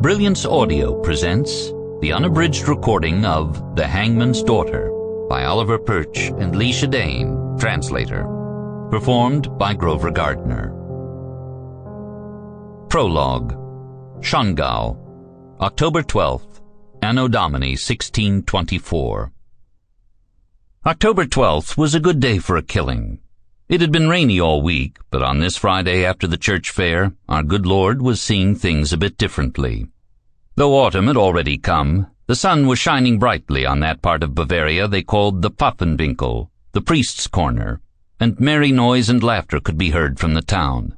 Brilliance Audio presents the unabridged recording of The Hangman's Daughter by Oliver Pötzsch and Leisha Dane, translator. Performed by Grover Gardner. Prologue. Schongau, October 12th, Anno Domini 1624. October 12th was a good day for a killing. It had been rainy all week, but on this Friday after the church fair, our good Lord was seeing things a bit differently. Though autumn had already come, the sun was shining brightly on that part of Bavaria they called the Pfaffenwinkel, the priest's corner, and merry noise and laughter could be heard from the town.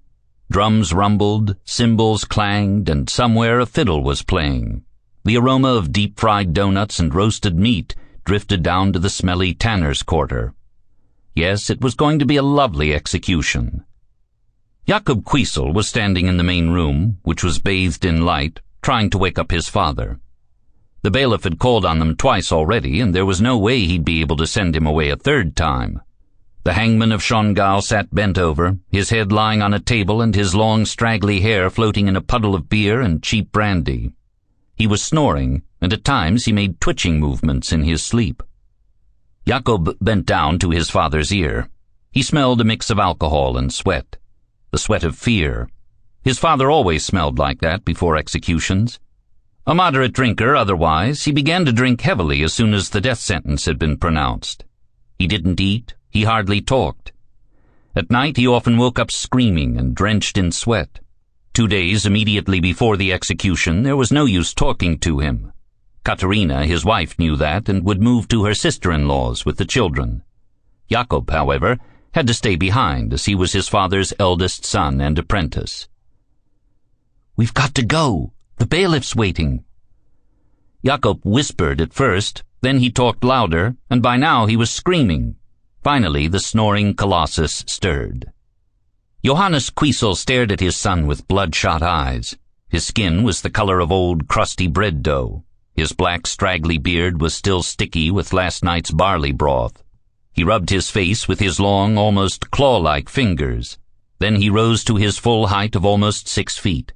Drums rumbled, cymbals clanged, and somewhere a fiddle was playing. The aroma of deep-fried doughnuts and roasted meat drifted down to the smelly tanner's quarter. Yes, it was going to be a lovely execution. Jakob Kuisl was standing in the main room, which was bathed in light, trying to wake up his father. The bailiff had called on them twice already, and there was no way he'd be able to send him away a third time. The hangman of Schongau sat bent over, his head lying on a table and his long straggly hair floating in a puddle of beer and cheap brandy. He was snoring, and at times he made twitching movements in his sleep. Jakob bent down to his father's ear. He smelled a mix of alcohol and sweat. The sweat of fear. His father always smelled like that before executions. A moderate drinker otherwise, he began to drink heavily as soon as the death sentence had been pronounced. He didn't eat, he hardly talked. At night he often woke up screaming and drenched in sweat. 2 days immediately before the execution, there was no use talking to him. Katerina, his wife, knew that and would move to her sister-in-law's with the children. Jakob, however, had to stay behind as he was his father's eldest son and apprentice. "We've got to go. The bailiff's waiting." Jakob whispered at first, then he talked louder, and by now he was screaming. Finally, the snoring colossus stirred. Johannes Kuisl stared at his son with bloodshot eyes. His skin was the color of old, crusty bread dough. His black, straggly beard was still sticky with last night's barley broth. He rubbed his face with his long, almost claw-like fingers. Then he rose to his full height of almost 6 feet.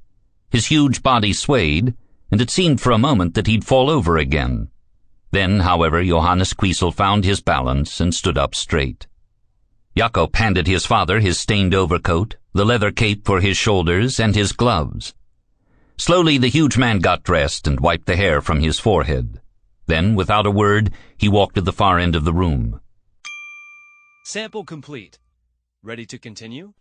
His huge body swayed, and it seemed for a moment that he'd fall over again. Then, however, Johannes Kuisl found his balance and stood up straight. Jakob handed his father his stained overcoat, the leather cape for his shoulders, and his gloves. Slowly the huge man got dressed and wiped the hair from his forehead. Then, without a word, he walked to the far end of the room. Sample complete. Ready to continue?